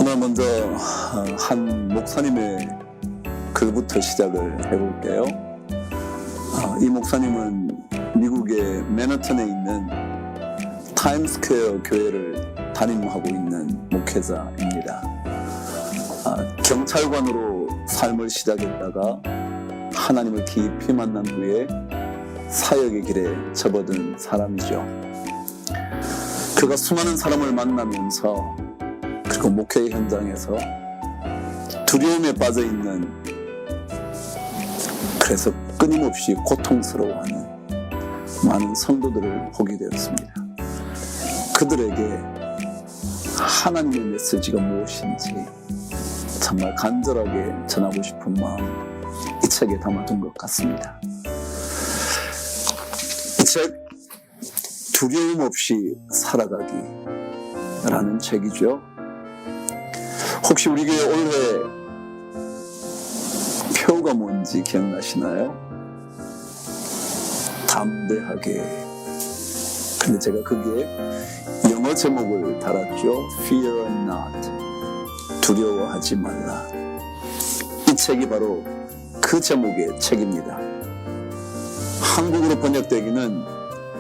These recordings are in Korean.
오늘 먼저 한 목사님의 글부터 시작을 해볼게요. 이 목사님은 미국의 맨하탄에 있는 타임스퀘어 교회를 담임하고 있는 목회자입니다. 경찰관으로 삶을 시작했다가 하나님을 깊이 만난 후에 사역의 길에 접어든 사람이죠. 그가 수많은 사람을 만나면서 그리고 목회 현장에서 두려움에 빠져있는, 그래서 끊임없이 고통스러워하는 많은 성도들을 보게 되었습니다. 그들에게 하나님의 메시지가 무엇인지 정말 간절하게 전하고 싶은 마음, 이 책에 담아둔 것 같습니다. 이 책, 두려움 없이 살아가기 라는 책이죠. 혹시 우리 교회 올해 표가 뭔지 기억나시나요? 담대하게. 근데 제가 거기에 영어 제목을 달았죠. Fear not. 두려워하지 말라. 이 책이 바로 그 제목의 책입니다. 한국어로 번역되기는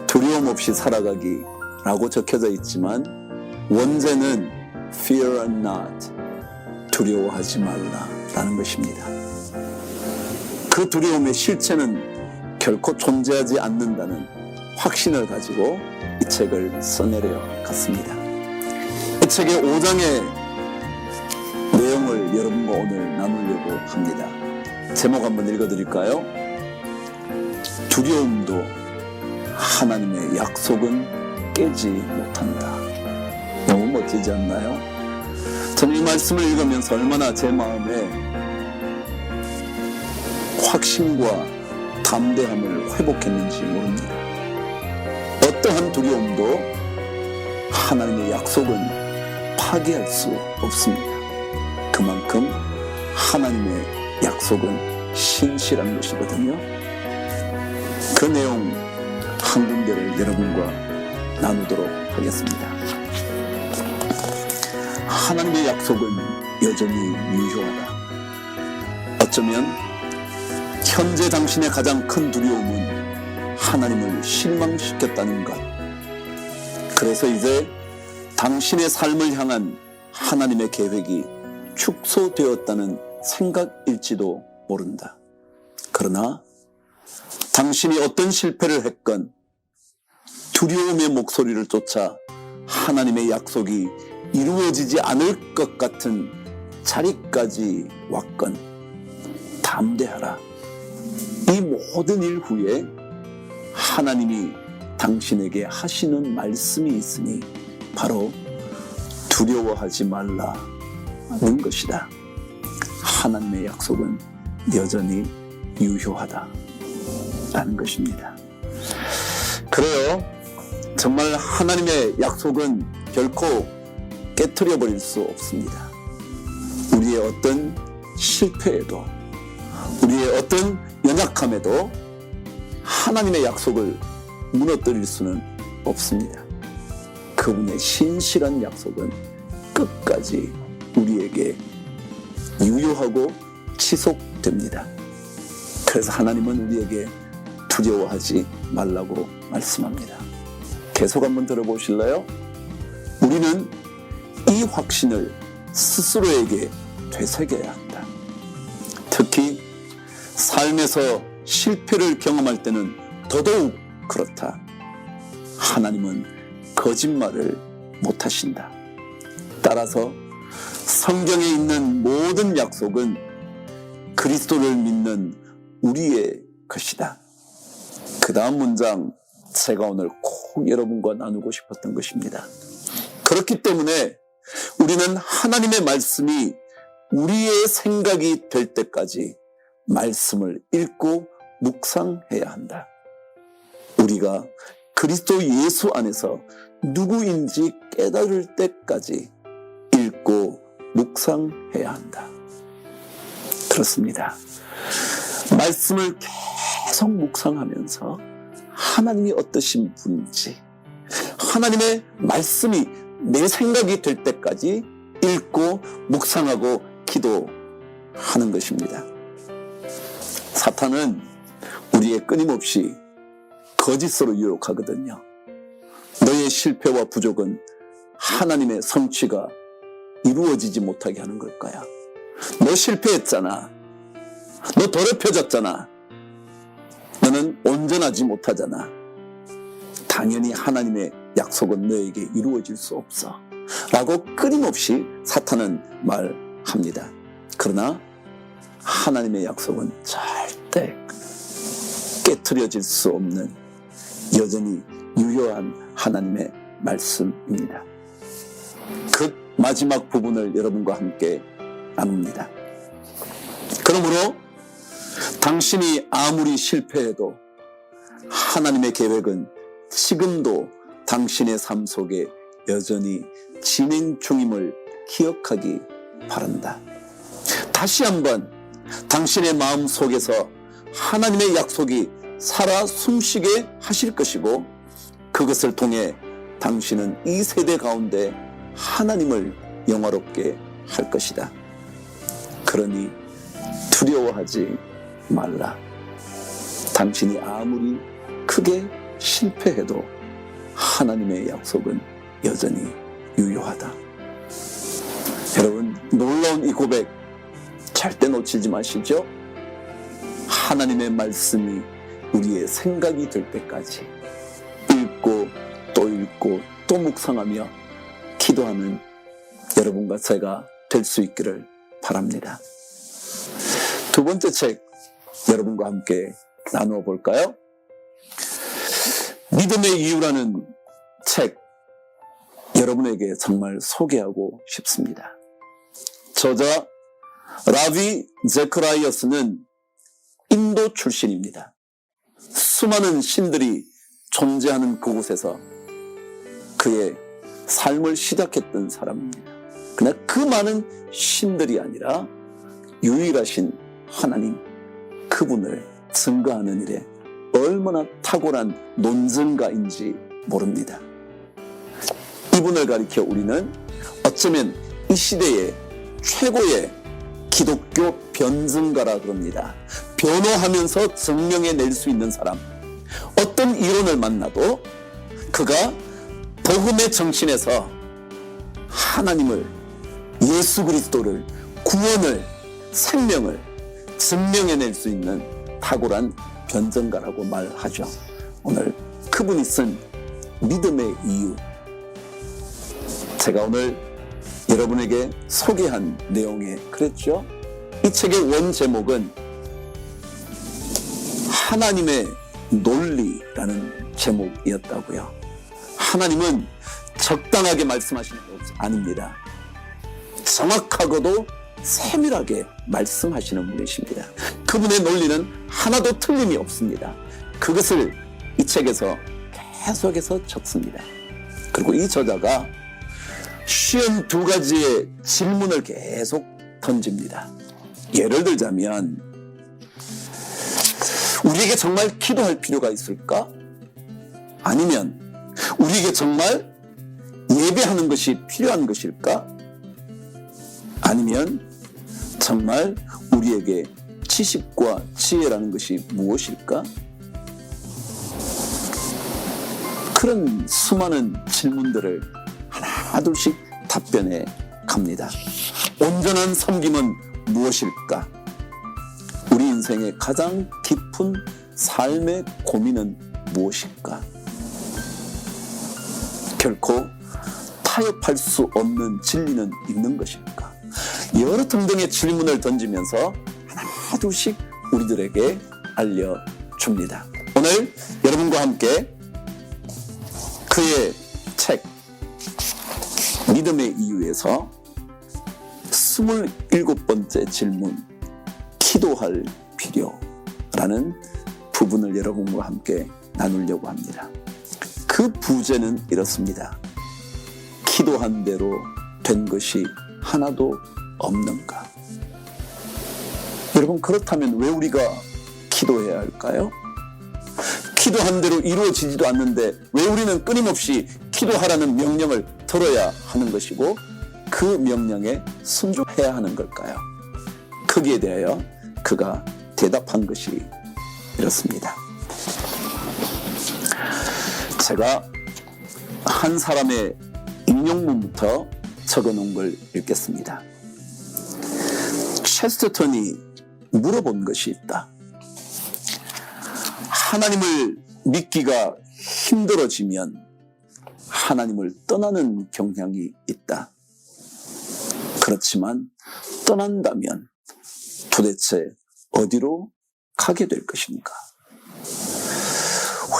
두려움 없이 살아가기 라고 적혀져 있지만 원제는 Fear not. 두려워하지 말라 라는 것입니다. 그 두려움의 실체는 결코 존재하지 않는다는 확신을 가지고 이 책을 써내려 갔습니다. 이 책의 5장의 내용을 여러분과 오늘 나누려고 합니다. 제목 한번 읽어드릴까요? 두려움도 하나님의 약속은 깨지 못한다. 너무 멋지지 않나요? 저는 이 말씀을 읽으면서 얼마나 제 마음에 확신과 담대함을 회복했는지 모릅니다. 어떠한 두려움도 하나님의 약속은 파기할 수 없습니다. 그만큼 하나님의 약속은 신실한 것이거든요. 그 내용 한 군데를 여러분과 나누도록 하겠습니다. 하나님의 약속은 여전히 유효하다. 어쩌면 현재 당신의 가장 큰 두려움은 하나님을 실망시켰다는 것. 그래서 이제 당신의 삶을 향한 하나님의 계획이 축소되었다는 생각일지도 모른다. 그러나 당신이 어떤 실패를 했건 두려움의 목소리를 쫓아 하나님의 약속이 이루어지지 않을 것 같은 자리까지 왔건 담대하라. 이 모든 일 후에 하나님이 당신에게 하시는 말씀이 있으니 바로 두려워하지 말라는 것이다. 하나님의 약속은 여전히 유효하다 라는 것입니다. 그래요. 정말 하나님의 약속은 결코 깨트려 버릴 수 없습니다. 우리의 어떤 실패에도, 우리의 어떤 연약함에도 하나님의 약속을 무너뜨릴 수는 없습니다. 그분의 신실한 약속은 끝까지 우리에게 유효하고 지속됩니다. 그래서 하나님은 우리에게 두려워하지 말라고 말씀합니다. 계속 한번 들어보실래요? 우리는 이 확신을 스스로에게 되새겨야 한다. 특히 삶에서 실패를 경험할 때는 더더욱 그렇다. 하나님은 거짓말을 못하신다. 따라서 성경에 있는 모든 약속은 그리스도를 믿는 우리의 것이다. 그 다음 문장 제가 오늘 꼭 여러분과 나누고 싶었던 것입니다. 그렇기 때문에 우리는 하나님의 말씀이 우리의 생각이 될 때까지 말씀을 읽고 묵상해야 한다. 우리가 그리스도 예수 안에서 누구인지 깨달을 때까지 읽고 묵상해야 한다. 그렇습니다. 말씀을 계속 묵상하면서 하나님이 어떠신 분인지, 하나님의 말씀이 내 생각이 될 때까지 읽고 묵상하고 기도하는 것입니다. 사탄은 우리의 끊임없이 거짓으로 유혹하거든요. 너의 실패와 부족은 하나님의 성취가 이루어지지 못하게 하는 걸 거야. 너 실패했잖아. 너 더럽혀졌잖아. 너는 온전하지 못하잖아. 당연히 하나님의 약속은 너에게 이루어질 수 없어. 라고 끊임없이 사탄은 말합니다. 그러나 하나님의 약속은 절대 깨트려질 수 없는 여전히 유효한 하나님의 말씀입니다. 그 마지막 부분을 여러분과 함께 나눕니다. 그러므로 당신이 아무리 실패해도 하나님의 계획은 지금도 당신의 삶 속에 여전히 진행 중임을 기억하기 바란다. 다시 한번 당신의 마음 속에서 하나님의 약속이 살아 숨쉬게 하실 것이고, 그것을 통해 당신은 이 세대 가운데 하나님을 영화롭게 할 것이다. 그러니 두려워하지 말라. 당신이 아무리 크게 실패해도 하나님의 약속은 여전히 유효하다. 여러분, 놀라운 이 고백 절대 놓치지 마시죠. 하나님의 말씀이 우리의 생각이 될 때까지 읽고 또 묵상하며 기도하는 여러분과 제가 될 수 있기를 바랍니다. 두 번째 책 여러분과 함께 나누어 볼까요? 믿음의 이유라는 책 여러분에게 정말 소개하고 싶습니다. 저자 라비 제크라이어스는 인도 출신입니다. 수많은 신들이 존재하는 그곳에서 그의 삶을 시작했던 사람입니다. 그러나 그 많은 신들이 아니라 유일하신 하나님, 그분을 증거하는 일에 얼마나 탁월한 논증가인지 모릅니다. 이분을 가리켜 우리는 어쩌면 이 시대의 최고의 기독교 변증가라 그럽니다. 변호하면서 증명해낼 수 있는 사람. 어떤 이론을 만나도 그가 복음의 정신에서 하나님을, 예수 그리스도를, 구원을, 생명을 증명해낼 수 있는 탁월한 변증가라고 말하죠. 오늘 그분이 쓴 믿음의 이유, 제가 오늘 여러분에게 소개한 내용에 그랬죠. 이 책의 원 제목은 하나님의 논리라는 제목이었다고요. 하나님은 적당하게 말씀하시는 것 아닙니다. 정확하고도 세밀하게 말씀하시는 분이십니다. 그분의 논리는 하나도 틀림이 없습니다. 그것을 이 책에서 계속해서 적습니다. 그리고 이 저자가 52가지의 질문을 계속 던집니다. 예를 들자면, 우리에게 정말 기도할 필요가 있을까? 아니면 우리에게 정말 예배하는 것이 필요한 것일까? 아니면 정말 우리에게 지식과 지혜라는 것이 무엇일까? 그런 수많은 질문들을 하나둘씩 답변해 갑니다. 온전한 섬김은 무엇일까? 우리 인생의 가장 깊은 삶의 고민은 무엇일까? 결코 타협할 수 없는 진리는 있는 것일까? 여러 등등의 질문을 던지면서 하나둘씩 우리들에게 알려줍니다. 오늘 여러분과 함께 그의 책 믿음의 이유에서 27번째 질문, 기도할 필요라는 부분을 여러분과 함께 나누려고 합니다. 그 부제는 이렇습니다. 기도한 대로 된 것이 하나도 없는가? 여러분, 그렇다면 왜 우리가 기도해야 할까요? 기도한 대로 이루어지지도 않는데 왜 우리는 끊임없이 기도하라는 명령을 들어야 하는 것이고, 그 명령에 순종해야 하는 걸까요? 거기에 대하여 그가 대답한 것이 이렇습니다. 제가 한 사람의 인용문부터 적어놓은 걸 읽겠습니다. 체스터턴이 물어본 것이 있다. 하나님을 믿기가 힘들어지면 하나님을 떠나는 경향이 있다. 그렇지만 떠난다면 도대체 어디로 가게 될 것입니까?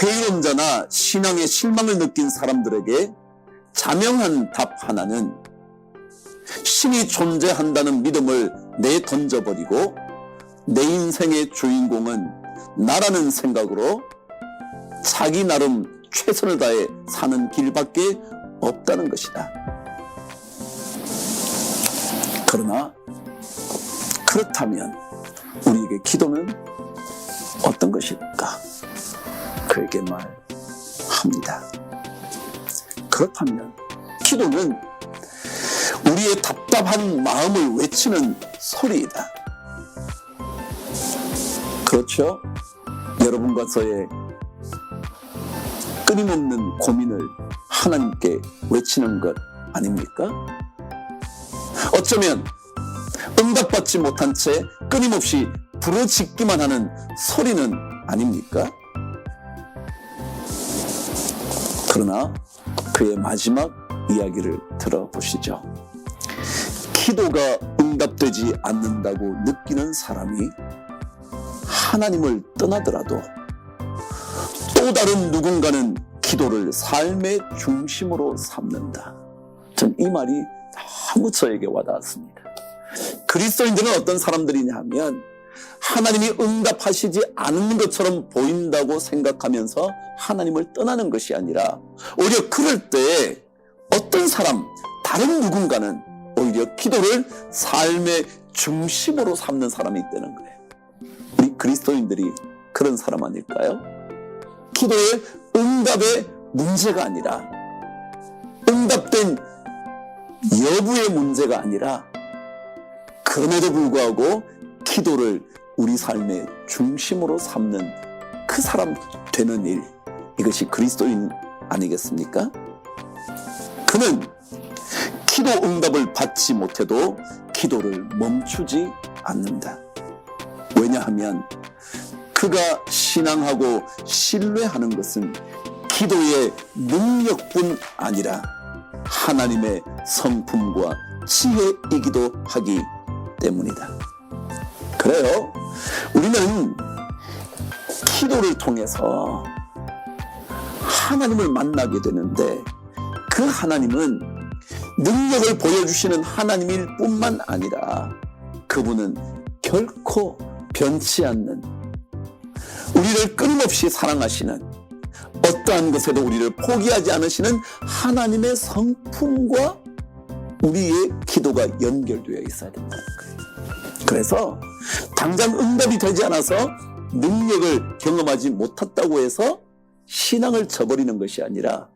회의론자나 신앙의 실망을 느낀 사람들에게 자명한 답 하나는 신이 존재한다는 믿음을 내던져버리고 내 인생의 주인공은 나라는 생각으로 자기 나름 최선을 다해 사는 길밖에 없다는 것이다. 그러나 그렇다면 우리에게 기도는 어떤 것일까? 그에게 말합니다. 그렇다면 기도는 우리의 답답한 마음을 외치는 소리이다. 그렇죠? 여러분과 저의 끊임없는 고민을 하나님께 외치는 것 아닙니까? 어쩌면 응답받지 못한 채 끊임없이 부르짖기만 하는 소리는 아닙니까? 그러나 그의 마지막 이야기를 들어보시죠. 기도가 응답되지 않는다고 느끼는 사람이 하나님을 떠나더라도 또 다른 누군가는 기도를 삶의 중심으로 삼는다. 전 이 말이 너무 저에게 와닿았습니다. 그리스도인들은 어떤 사람들이냐 하면 하나님이 응답하시지 않는 것처럼 보인다고 생각하면서 하나님을 떠나는 것이 아니라 오히려 그럴 때 어떤 사람, 다른 누군가는 오히려 기도를 삶의 중심으로 삼는 사람이 있다는 거예요. 우리 그리스도인들이 그런 사람 아닐까요? 기도의 응답의 문제가 아니라 응답된 여부의 문제가 아니라 그럼에도 불구하고 기도를 우리 삶의 중심으로 삼는 그 사람 되는 일, 이것이 그리스도인 아니겠습니까? 그는 기도 응답을 받지 못해도 기도를 멈추지 않는다. 왜냐하면 그가 신앙하고 신뢰하는 것은 기도의 능력뿐 아니라 하나님의 성품과 지혜이기도 하기 때문이다. 그래요. 우리는 기도를 통해서 하나님을 만나게 되는데 그 하나님은 능력을 보여주시는 하나님일 뿐만 아니라 그분은 결코 변치 않는, 우리를 끊임없이 사랑하시는, 어떠한 것에도 우리를 포기하지 않으시는 하나님의 성품과 우리의 기도가 연결되어 있어야 된다는 거예요. 그래서 당장 응답이 되지 않아서 능력을 경험하지 못했다고 해서 신앙을 저버리는 것이 아니라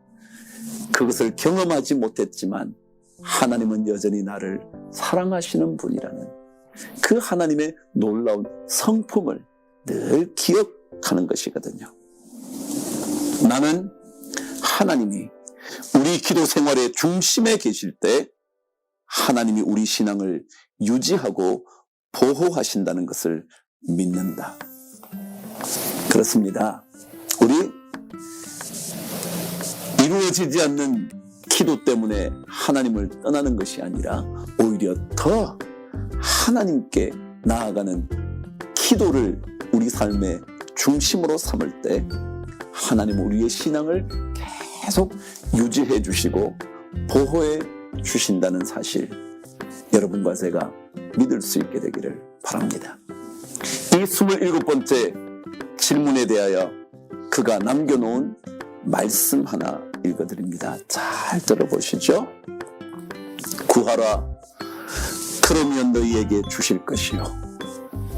그것을 경험하지 못했지만 하나님은 여전히 나를 사랑하시는 분이라는 그 하나님의 놀라운 성품을 늘 기억하는 것이거든요. 나는 하나님이 우리 기도 생활의 중심에 계실 때 하나님이 우리 신앙을 유지하고 보호하신다는 것을 믿는다. 그렇습니다. 우리 이루어지지 않는 기도 때문에 하나님을 떠나는 것이 아니라 오히려 더 하나님께 나아가는 기도를 우리 삶의 중심으로 삼을 때 하나님은 우리의 신앙을 계속 유지해 주시고 보호해 주신다는 사실, 여러분과 제가 믿을 수 있게 되기를 바랍니다. 이 27번째 질문에 대하여 그가 남겨놓은 말씀 하나 읽어드립니다. 잘 들어보시죠. 구하라, 그러면 너희에게 주실 것이요.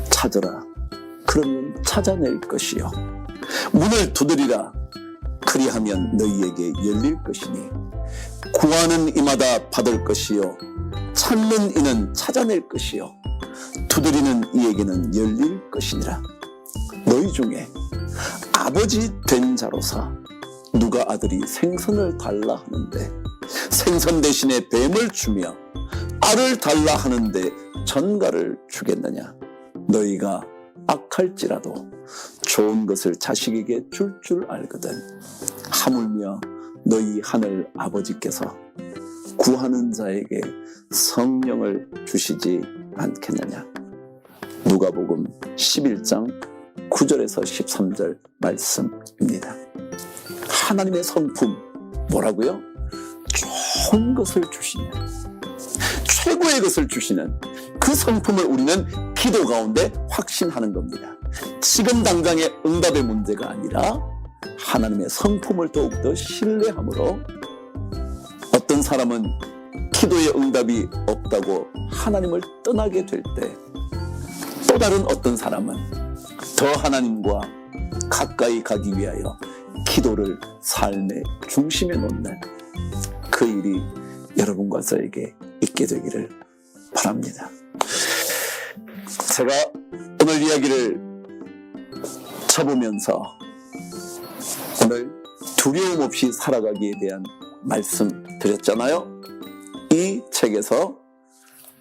찾으라, 그러면 찾아낼 것이요. 문을 두드리라, 그리하면 너희에게 열릴 것이니 구하는 이마다 받을 것이요 찾는 이는 찾아낼 것이요 두드리는 이에게는 열릴 것이니라. 너희 중에 아버지 된 자로서 누가 아들이 생선을 달라 하는데 생선 대신에 뱀을 주며 알을 달라 하는데 전갈을 주겠느냐. 너희가 악할지라도 좋은 것을 자식에게 줄 알거든 하물며 너희 하늘 아버지께서 구하는 자에게 성령을 주시지 않겠느냐. 누가복음 11장 9절에서 13절 말씀입니다. 하나님의 성품 뭐라고요? 좋은 것을 주시는, 최고의 것을 주시는 그 성품을 우리는 기도 가운데 확신하는 겁니다. 지금 당장의 응답의 문제가 아니라 하나님의 성품을 더욱더 신뢰함으로 어떤 사람은 기도의 응답이 없다고 하나님을 떠나게 될 때 또 다른 어떤 사람은 더 하나님과 가까이 가기 위하여 기도를 삶의 중심에 놓는 그 일이 여러분과 저에게 있게 되기를 바랍니다. 제가 오늘 이야기를 쳐보면서 오늘 두려움 없이 살아가기에 대한 말씀 드렸잖아요. 이 책에서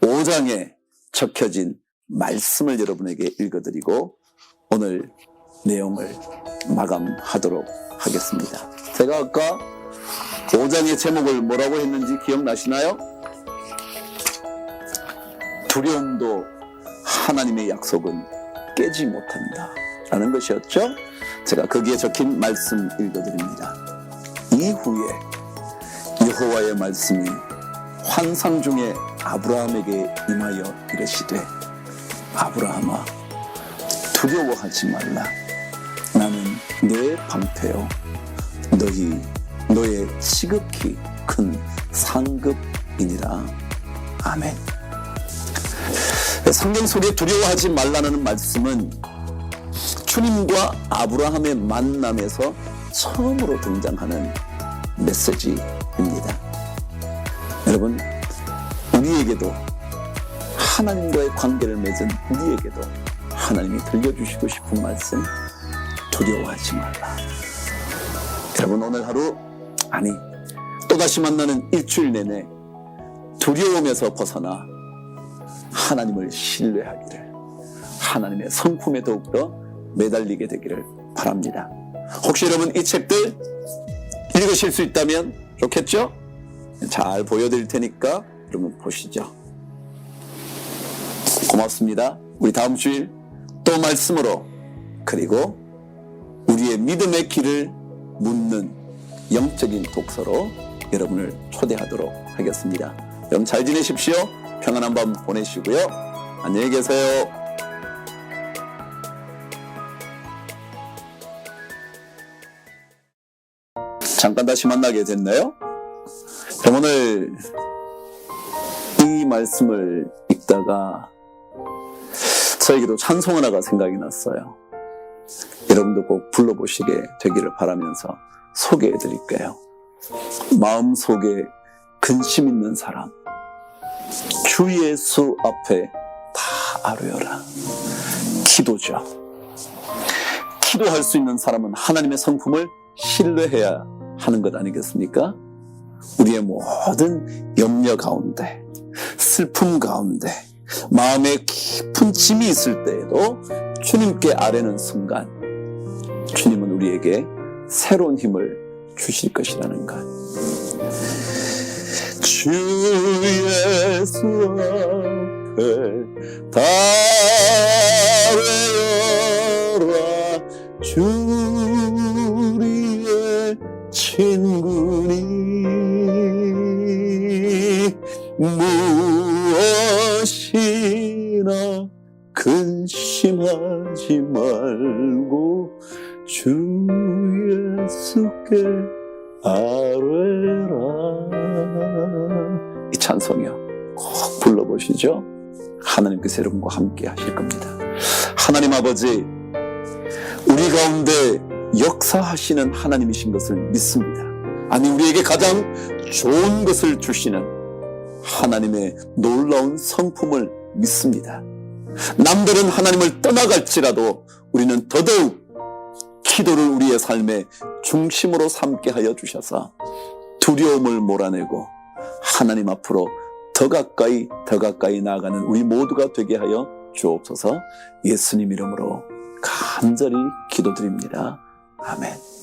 5장에 적혀진 말씀을 여러분에게 읽어드리고 오늘 내용을 마감하도록 하겠습니다. 제가 아까 5장의 제목을 뭐라고 했는지 기억나시나요? 두려움도 하나님의 약속은 깨지 못한다 라는 것이었죠. 제가 거기에 적힌 말씀 읽어드립니다. 이후에 여호와의 말씀이 환상 중에 아브라함에게 임하여 이르시되 아브라함아 두려워하지 말라. 나는 내 방패요 너의 지극히 큰 상급이니라. 아멘. 성경 속에 두려워하지 말라는 말씀은 주님과 아브라함의 만남에서 처음으로 등장하는 메시지입니다. 여러분, 우리에게도 하나님과의 관계를 맺은 우리에게도 하나님이 들려주시고 싶은 말씀, 두려워하지 말라. 여러분, 오늘 하루, 아니 또다시 만나는 일주일 내내 두려움에서 벗어나 하나님을 신뢰하기를, 하나님의 성품에 더욱더 매달리게 되기를 바랍니다. 혹시 여러분 이 책들 읽으실 수 있다면 좋겠죠? 잘 보여드릴 테니까 여러분 보시죠. 고맙습니다. 우리 다음 주일 또 말씀으로, 그리고 우리의 믿음의 길을 묻는 영적인 독서로 여러분을 초대하도록 하겠습니다. 여러분 잘 지내십시오. 평안한 밤 보내시고요. 안녕히 계세요. 잠깐 다시 만나게 됐네요. 그럼 오늘 이 말씀을 읽다가 저에게도 찬송 하나가 생각이 났어요. 여러분도 꼭 불러보시게 되기를 바라면서 소개해 드릴게요. 마음속에 근심 있는 사람, 주 예수 앞에 다 아뢰어라. 기도죠. 기도할 수 있는 사람은 하나님의 성품을 신뢰해야 하는 것 아니겠습니까? 우리의 모든 염려 가운데, 슬픔 가운데, 마음에 깊은 짐이 있을 때에도 주님께 아뢰는 순간 주님은 우리에게 새로운 힘을 주실 것이라는 것. 주 예수 앞에 다 외워라. 주 우리의 친구니 무엇이나 근심하지 말고 주 예수께 아뢰라. 이 찬송이요, 꼭 불러보시죠. 하나님께서 여러분과 함께 하실 겁니다. 하나님 아버지, 우리 가운데 역사하시는 하나님이신 것을 믿습니다. 아니 우리에게 가장 좋은 것을 주시는 하나님의 놀라운 성품을 믿습니다. 남들은 하나님을 떠나갈지라도 우리는 더더욱 기도를 우리의 삶의 중심으로 삼게 하여 주셔서 두려움을 몰아내고 하나님 앞으로 더 가까이 나아가는 우리 모두가 되게 하여 주옵소서. 예수님 이름으로 간절히 기도드립니다. 아멘.